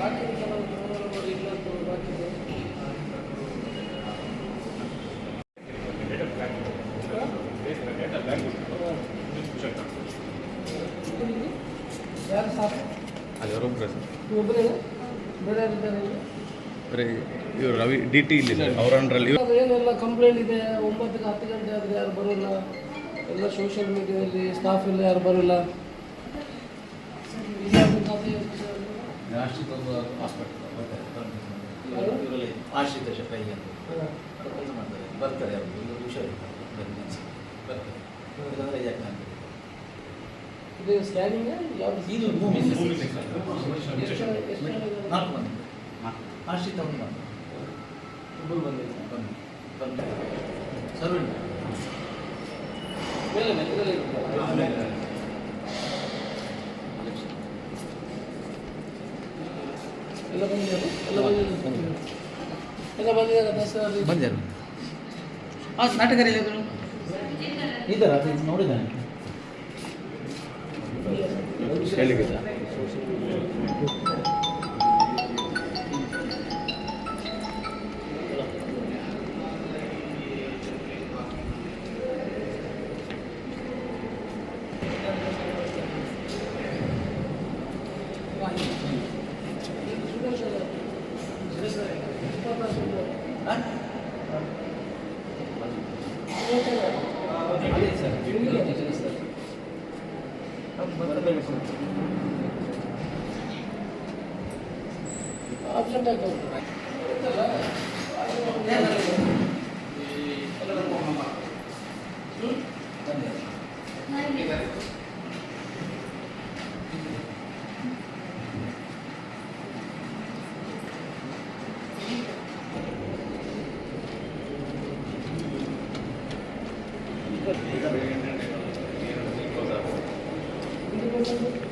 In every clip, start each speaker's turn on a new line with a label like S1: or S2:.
S1: ಯಾರು ಸಾಕು
S2: ಅದು ಅವರೊಬ್ಬರೇ ಸರ್.
S1: ಒಬ್ಬರೇ ಬೇರೆ ಯಾರಿದ್ದಾರೆ?
S2: ಬರೀ ಇವರು ರವಿ ಡಿ ಟಿ ಇಲ್ಲಿ ಸರ್ ಅವ್ರ ಅಂಡ್ರಲ್ಲಿ
S1: ಏನೆಲ್ಲ ಕಂಪ್ಲೇಂಟ್ ಇದೆ. 9ಕ್ಕೆ 10 ಗಂಟೆ ಆದರೆ ಯಾರು ಬರೋಲ್ಲ. ಎಲ್ಲ ಸೋಷಿಯಲ್ ಮೀಡಿಯಾದಲ್ಲಿ ಸ್ಟಾಫ್ ಎಲ್ಲ ಯಾರು ಬರೋಲ್ಲ.
S3: ಆಶ್ರಿತ ಶೆಟ್ಟಯ್ಯ ಕೆಲಸ ಮಾಡ್ತಾರೆ, ಬರ್ತಾರೆ. ಅವರು ಒಂದು ಹುಷಾರಿಲ್ಲ ಬರ್ತಾರೆ.
S1: ಇದು ಸ್ಕ್ಯಾನಿಂಗ್ ಯಾವುದು?
S3: ಇದು ಭೂಮಿ 4 ಮಂದಿ ಆಶ್ರಿತ ಒಂದು ಬಂದು
S1: ಇಬ್ಬರು ಬಂದಿದೆ.
S3: ಬಂದು ಸರ್ವೆಂಟ್
S1: ಮೇಲೆ ಇದರಲ್ಲಿ ಇರುತ್ತೆ. ಎಲ್ಲ ಬಂದಿದ್ದಾರೆ. ಎಲ್ಲ ಬಂದಿದ್ದಾರೆ. ದಸರಾ
S3: ಬಂದಿದ್ದಾರೆ. ನಾಟಕದಲ್ಲಿ ಇದ್ದಾರೆ, ಅದು ನೋಡಿದ್ದಾನೆ.
S2: ಹೇಳಿಕೆ ಸರ್
S1: ಆಬ್ಸೆಂಟ್ ಆಗಿ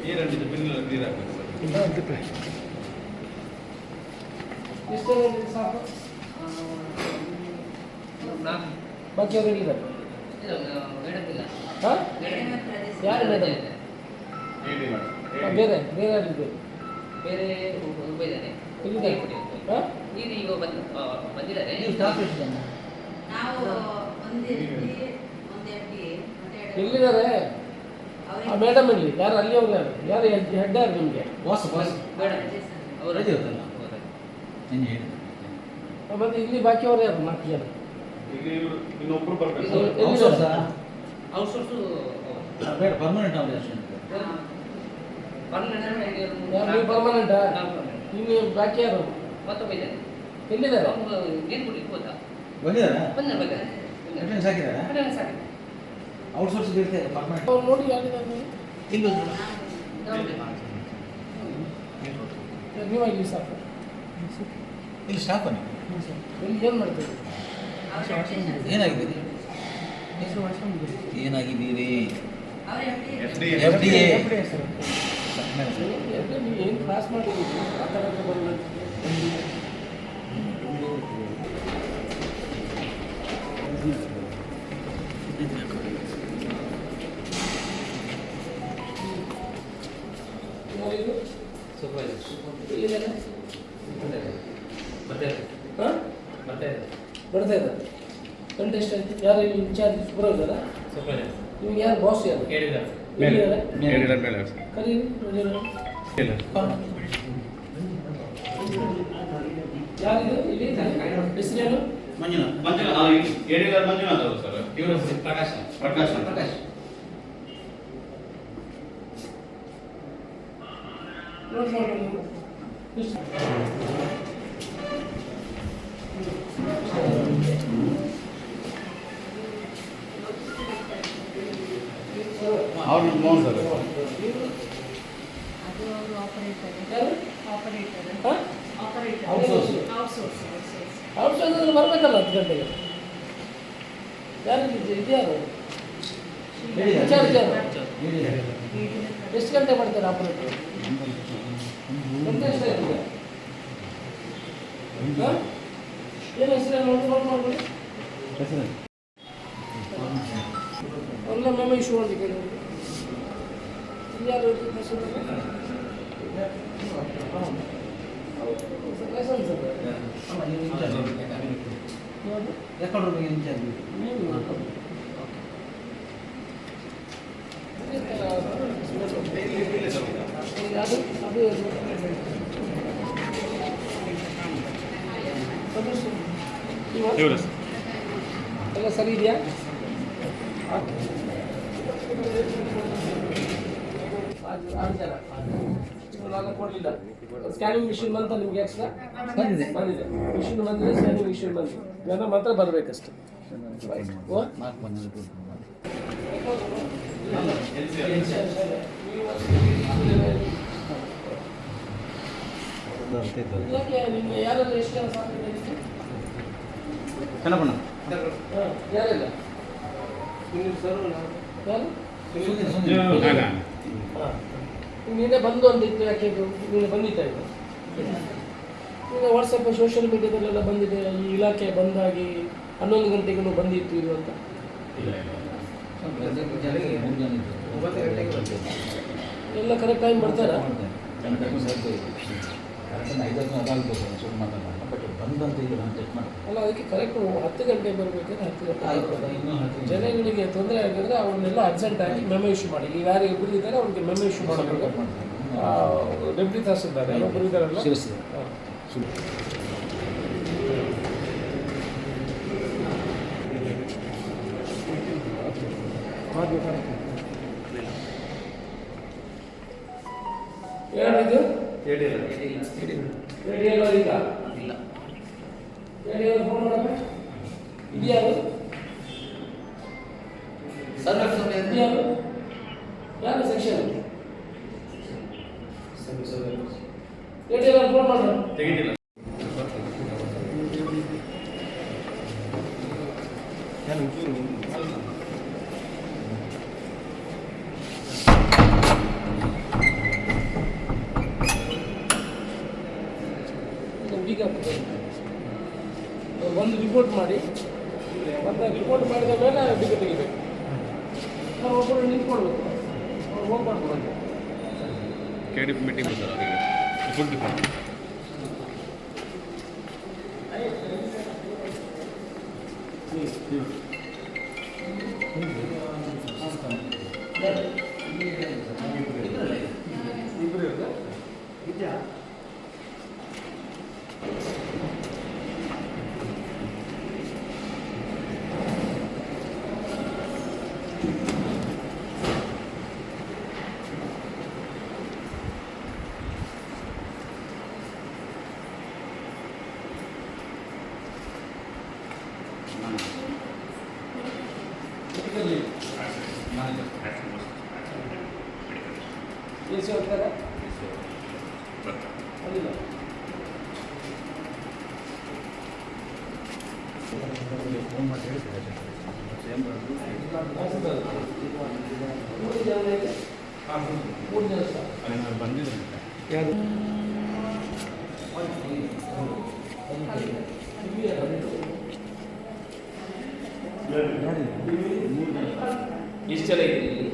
S2: ನೀರಂಡಿದ್ದು ಬಿಲ್ಲೆಲ್ಲ ಕ್ಲಿಯರ್ ಆಗಬೇಕು ಸರ್.
S1: ಎಷ್ಟು ಸಾಕು? ಬಾಕಿ ಅವರು ಇಲ್ಲಿದ್ದಾರೆ. ಹಾಂ ಯಾರು ಮೇಡಮ್? ಬೇರೆ ಬೇರೆ ಯಾರಿದ್ದಾರೆ?
S4: ಬೇರೆ ಒಬ್ಬ ಇದ್ದಾನೆ.
S1: ಇಲ್ಲಿದ್ದಾರೆ. ಹಾಂ
S4: ಈಗ ಈಗ ಬಂದಿದ್ದಾರೆ.
S1: ಎಲ್ಲಿದ್ದಾರೆ? ಆ ಮೇಡಮ್ ಇಲ್ಲಿ ಯಾರು? ಅಲ್ಲಿ ಅವ್ರು ಯಾರು? ಯಾರು ಹೆಡ್ ಯಾರು ನಿಮಗೆ?
S3: ಬಾಸ್
S4: ಅವರು
S1: ಮತ್ತು ಇಲ್ಲಿ ಬಾಕಿ ಅವ್ರು ಯಾರು? 4 ಜನ.
S2: ಈಗ ಇವರು ಇನ್ನೊಬ್ರು ಬರ್ಬೇಕು.
S4: ಔಟ್ಸೋರ್ಸು
S3: ಬೇಡ, ಪರ್ಮನೆಂಟ್ ಅವ್ರು ಅಷ್ಟೇ.
S1: ನೀವು ಪರ್ಮನೆಂಟಾ? ನೀವು ಬಾಕಿ ಯಾರು?
S4: ಮತ್ತೊಬ್ಬ ಇದ್ದಾನೆ.
S1: ಎಲ್ಲಿದ್ದಾರೆ?
S4: ನೀರು ಕುಡಿಲಿಕ್ಕೆ ಹೋದ.
S3: ಬಂದಿದ್ದಾರಾ?
S4: ಬಂದಿದ್ದಾರೆ.
S3: ಅಟೆಂಡೆನ್ಸ್ ಹಾಕಿದ್ದಾರಾ? ಔಟ್ಸೋರ್ಸ್ ಇರ್ತದೆ, ಪರ್ಮನೆಂಟ್.
S1: ಅವ್ರು ನೋಡಿ ಯಾರಿದ್ದಾರೆ ನೀವು?
S3: ಇಲ್ಲಿ
S1: ನೀವು ಇಲ್ಲಿ ಸಾಕು.
S3: ಇಲ್ಲಿ ಸ್ಟಾಫನೇ.
S1: ಇಲ್ಲಿ ಏನು ಮಾಡ್ತೀರಿ?
S3: ಏನಾಗಿದೆ? ಏನಾಗಿದ್ದೀರಿ?
S2: FDA.
S1: ನೀವು ಏನು ಕ್ಲಾಸ್ ಮಾಡಿದ್ದೀರಿ? ಮಾತಾಡೋಕ್ಕೆ ಬರಲ್ಲ. ಬರ್ತಾ ಇದ್ದಾರೆ. ಗಂಟೆ ಎಷ್ಟಾಯ್ತು? ಯಾರು ಇಲ್ಲಿ ಇನ್ಚಾರ್ಜ್ ಸೂಪರ್ವೈಸರಾ? ನಿಮ್ಗೆ ಯಾರು ಬಾಸ್ ಯಾರು? ಕರೀರಿ. ಯಾರಿದು ಇಲ್ಲಿ ಹೆಸರೇನು?
S2: ಮಂಜುನಾಥ್ ಅವರು ಸರ್.
S4: ಇವರು ಪ್ರಕಾಶ್.
S2: ಅವ್ರು ಮೋಹನ್ ಸರ್.
S1: ಔಟ್ಸೋರ್ಸ್ ಬರಬೇಕಲ್ಲ 10 ಗಂಟೆಗೆ. ಯಾರು ಇದ್ಯಾರು? ಎಷ್ಟು ಗಂಟೆ ಮಾಡ್ತಾರೆ ಆಪರೇಟರ್? ಗಂಟೆ ಎಷ್ಟಾಯ್ತು? ಏನು ಹೆಸರು ನೋಟ್ ಮಾಡ್ಕೊಳ್ಳಿ. ಎಲ್ಲ ಮೆಮೊ ಇಶ್ಯೂ ಮಾಡಿ ಕೇಳಿ. ಯಾರು ಹೆಸರು? ಲೈಸೆನ್ಸ್ ಅದ
S3: ಅಲ್ಲ ನೀವು ಇನ್ಚಾರ್ಜ್
S1: ಯಾವುದು
S3: ರೆಕಾರ್ಡ್ ರೂಮಿಗೆ ಇನ್ಚಾರ್ಜ್
S1: ನೀವು ಅದು ಅದು
S2: ಇವರು
S1: ಎಲ್ಲ ಸರಿ ಇದೆಯಾ ನಾನು ಕೊಡಲಿಲ್ಲ ಸ್ಕ್ಯಾನಿಂಗ್ ಮಿಷಿನ್ ಬಂತ ನಿಮ್ಗೆ ಎಕ್ಸ್ಟ್ರಾ
S3: ಬಂದಿದೆ
S1: ಬಂದಿದೆ ಮಿಷಿನ್ ಬಂದಿದೆ ಸ್ಕ್ಯಾನಿಂಗ್ ಮಿಷಿನ್ ಬಂದಿದೆ ಜನ ಮಾತ್ರ ಬರಬೇಕಷ್ಟೆ ಓ
S3: ಮಾರ್ಕ್ ಬಂದಿದೆ
S1: ಯಾಕೆ ನಿಮ್ಮ ಯಾರೆಲ್ಲ ಎಷ್ಟು ಜನ ಸಾಕಿದ್ದೀರಿ
S3: ಚೆನ್ನಪ್ಪಣ್ಣ
S1: ಯಾರೆಲ್ಲ ಯಾರು ನಿನ್ನೆ ಬಂದು ಅಂದಿತ್ತು ಯಾಕೆ ಇದು ನಿನ್ನೆ ಬಂದಿತ್ತಾ ಇದು ಈಗ ವಾಟ್ಸಪ್ ಸೋಷಿಯಲ್ ಮೀಡಿಯಾದಲ್ಲೆಲ್ಲ ಬಂದಿದೆ ಈ ಇಲಾಖೆ ಬಂದಾಗಿ 11 ಗಂಟೆಗೂ ಬಂದಿತ್ತು ಇದು ಅಂತ ಎಲ್ಲ ಕರೆಕ್ಟ್ ಟೈಮ್ ಬರ್ತಾರಾ ಅಲ್ಲ ಅದಕ್ಕೆ ಕರೆಕ್ಟ್ 10 ಗಂಟೆಗೆ ಬರಬೇಕಾದ್ರೆ 10 ಗಂಟೆ ಜನಗಳಿಗೆ ತೊಂದರೆ ಆಗಿದ್ರೆ ಅವನ್ನೆಲ್ಲ ಅರ್ಜೆಂಟ್ ಆಗಿ ಮೆಮೊ ಇಶ್ಯೂ ಮಾಡಿ ಈಗ ಯಾರು ಇಬ್ಬರು ಇದ್ದಾರೆ ಅವ್ರಿಗೆ ಮೆಮೊ ಇಶ್ಯೂ ಮಾಡಬೇಕು ಡೆಪ್ಯೂಟಿ ತಹಸೀಲ್ದಾರ್ ಒಬ್ಬರು ಇದ್ದಾರಲ್ಲ ಏನಿದು ರೇಡಿಯೋ ಇಲ್ಲ
S3: ಇಲ್ಲ
S1: ರೇಡಿಯೋ ಫೋನ್ ಮಾಡಬೇಕು ಇದ್ಯಾರು
S3: ಸರ್ವೆ
S1: ಇದ್ಯಾರು ಯಾರು ಸೆಕ್ಷನ್ ರೇಡಿಯೋ ಫೋನ್ ಮಾಡೋಣ
S2: ತೆಗಿತಿಲ್ಲ
S1: ಬೀಗ ಒಂದು ರಿಪೋರ್ಟ್ ಮಾಡಿ ಮತ್ತು ರಿಪೋರ್ಟ್ ಮಾಡಿದ ಮೇಲೆ ಬೀಗ ತೆಗಿಬೇಕು ನಾವು ಒಬ್ಬರು ನಿಂತ್ಕೊಳ್ಬೇಕು ಅವ್ರು ಹೋಗ್ಬಾರ್ದು ಬಂದು
S2: KDP ಮೀಟಿಂಗ್ ಬರ್ತಾರೆ ಅವರಿಗೆ ಫುಡ್ ಡಿಪಾರ್ಟ್ಮೆಂಟ್
S1: ಎ ಸಿ ಹೋಗ್ತಾರೆ ಅಲ್ಲಿಲ್ಲ
S3: ಫೋನ್ ಮಾಡಿ ಹೇಳ್ತಾರೆ
S1: ಮೂರು ಜನ ಇದೆ 3 ಜನ ಸರ್
S2: ಬಂದಿದ್ದಾರೆ
S1: ಯಾರು ಎಷ್ಟು ಜನ ಇದೆ ಇಲ್ಲಿ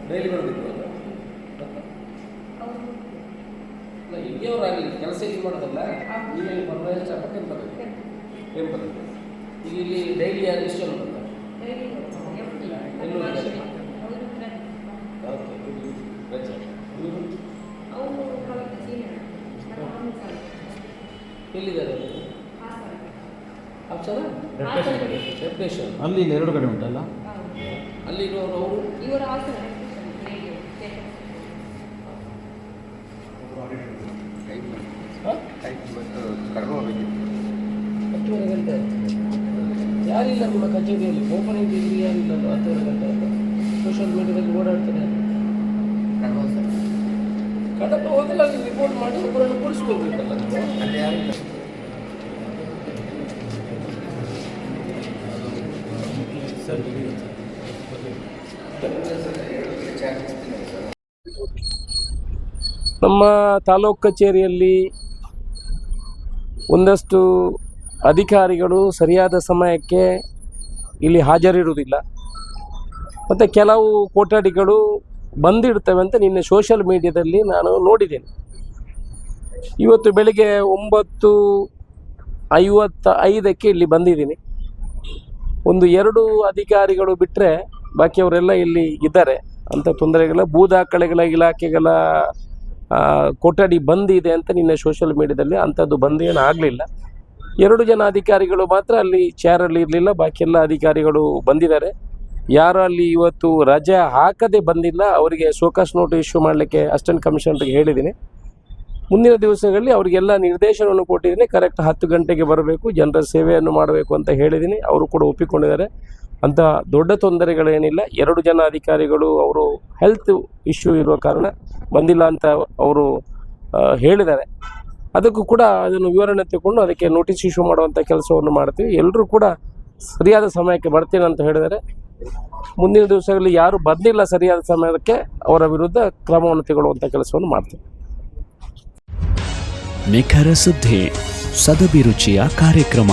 S1: ಡೈಲಿ ಬರಬೇಕು ಅಲ್ಲ ಇಲ್ಲಿಯವರಾಗಲಿ ಕೆಲಸ ಇಲ್ಲಿ ಮಾಡೋದಲ್ಲ ನೀವೇನು ಪರ್ಮನೆಂಟ್ ಚಾಪಕ್ಕೆ ಬರಬೇಕು ಏನು ಬರಬೇಕು ಈಗ ಇಲ್ಲಿ ಡೈಲಿ ಯಾರು ಎಷ್ಟು ಜನ ಬರ್ತಾರೆ ಎಲ್ಲಿದ್ದಾರೆ ಅಪ್ಸರ ಡೆಪ್ರೇಷನ್
S3: ಅಲ್ಲಿ ಇಲ್ಲಿ 2 ಕಡೆ ಉಂಟಲ್ಲ
S1: ಅಲ್ಲಿ ಇರೋರು ಅವರು
S5: ಇವರ ಹಾಸನ
S1: ಹತ್ತುವರೆ ಗಂಟೆ ಯಾರಿಲ್ಲ ನಿಮ್ಮ ಕಚೇರಿಯಲ್ಲಿ ಓಪನಿಂಗ್ ಡಿಗ್ರಿ ಯಾರಿಲ್ಲ 10 ಗಂಟೆ ಅಂತ ಸೋಷಿಯಲ್ ಮೀಡಿಯಾದಲ್ಲಿ ಓಡಾಡ್ತಾರೆ ಕಡಪ ಹೋದ್ರೆ ಅಲ್ಲಿ ರಿಪೋರ್ಟ್ ಮಾಡಿ ಒಬ್ಬರನ್ನು ಕೂರಿಸ್ಕೋಬೇಕಲ್ಲ ನೀವು
S3: ಅಲ್ಲಿ ಯಾರಿಲ್ಲ
S1: ನಮ್ಮ ತಾಲೂಕು ಕಚೇರಿಯಲ್ಲಿ ಒಂದಷ್ಟು ಅಧಿಕಾರಿಗಳು ಸರಿಯಾದ ಸಮಯಕ್ಕೆ ಇಲ್ಲಿ ಹಾಜರಿರುವುದಿಲ್ಲ ಮತ್ತು ಕೆಲವು ಕೊಠಡಿಗಳು ಬಂದಿಡ್ತವೆ ಅಂತ ನಿನ್ನೆ ಸೋಷಿಯಲ್ ಮೀಡಿಯಾದಲ್ಲಿ ನಾನು ನೋಡಿದ್ದೇನೆ. ಇವತ್ತು ಬೆಳಿಗ್ಗೆ 9:55 ಇಲ್ಲಿ ಬಂದಿದ್ದೀನಿ. ಒಂದು 2 ಅಧಿಕಾರಿಗಳು ಬಿಟ್ಟರೆ ಬಾಕಿಯವರೆಲ್ಲ ಇಲ್ಲಿ ಇದ್ದಾರೆ. ಅಂಥ ತೊಂದರೆಗಳ ಭೂ ದಾಖಲೆಗಳ ಇಲಾಖೆಗಳ ಕೊಠಡಿ ಬಂದಿದೆ ಅಂತ ನಿನ್ನೆ ಸೋಷಿಯಲ್ ಮೀಡಿಯಾದಲ್ಲಿ ಅಂಥದ್ದು ಬಂದೇನು ಆಗಲಿಲ್ಲ. 2 ಜನ ಅಧಿಕಾರಿಗಳು ಮಾತ್ರ ಅಲ್ಲಿ ಚೇರಲ್ಲಿ ಇರಲಿಲ್ಲ. ಬಾಕಿ ಎಲ್ಲ ಅಧಿಕಾರಿಗಳು ಬಂದಿದ್ದಾರೆ. ಯಾರು ಅಲ್ಲಿ ಇವತ್ತು ರಜೆ ಹಾಕದೆ ಬಂದಿಲ್ಲ ಅವರಿಗೆ ಸೋಕಾಸ್ ನೋಟಿಸ್ ಇಶ್ಯೂ ಮಾಡಲಿಕ್ಕೆ ಅಸಿಸ್ಟೆಂಟ್ ಕಮಿಷನರ್ಗೆ ಹೇಳಿದ್ದೀನಿ. ಮುಂದಿನ ದಿವಸಗಳಲ್ಲಿ ಅವರಿಗೆಲ್ಲ ನಿರ್ದೇಶನವನ್ನು ಕೊಟ್ಟಿದ್ದೀನಿ. ಕರೆಕ್ಟ್ 10 ಗಂಟೆಗೆ ಬರಬೇಕು, ಜನರ ಸೇವೆಯನ್ನು ಮಾಡಬೇಕು ಅಂತ ಹೇಳಿದ್ದೀನಿ. ಅವರು ಕೂಡ ಒಪ್ಪಿಕೊಂಡಿದ್ದಾರೆ. ಅಂಥ ದೊಡ್ಡ ತೊಂದರೆಗಳೇನಿಲ್ಲ. 2 ಜನ ಅಧಿಕಾರಿಗಳು ಅವರು ಹೆಲ್ತ್ ಇಶ್ಯೂ ಇರುವ ಕಾರಣ ಬಂದಿಲ್ಲ ಅಂತ ಅವರು ಹೇಳಿದ್ದಾರೆ. ಅದಕ್ಕೂ ಕೂಡ ಅದನ್ನು ವಿವರಣೆ ತಗೊಂಡು ಅದಕ್ಕೆ ನೋಟಿಸ್ ಇಶ್ಯೂ ಮಾಡುವಂಥ ಕೆಲಸವನ್ನು ಮಾಡ್ತೀವಿ. ಎಲ್ಲರೂ ಕೂಡ ಸರಿಯಾದ ಸಮಯಕ್ಕೆ ಬರ್ತೀನಿ ಅಂತ ಹೇಳಿದ್ದಾರೆ. ಮುಂದಿನ ದಿವಸಗಳಲ್ಲಿ ಯಾರು ಬಂದಿಲ್ಲ ಸರಿಯಾದ ಸಮಯಕ್ಕೆ ಅವರ ವಿರುದ್ಧ ಕ್ರಮವನ್ನು ತಗೊಳ್ಳುವಂಥ ಕೆಲಸವನ್ನು ಮಾಡ್ತೀವಿ.
S5: ನಿಖರ ಸುದ್ದಿ, ಸದಭಿರುಚಿಯ ಕಾರ್ಯಕ್ರಮ.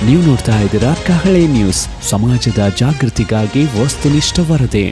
S5: ನೀವು ನೋಡ್ತಾ ಇದ್ದೀರಾ ಕಹಳೆ ನ್ಯೂಸ್, ಸಮಾಜದ ಜಾಗೃತಿಗಾಗಿ ವಸ್ತುನಿಷ್ಠ ವರದಿ.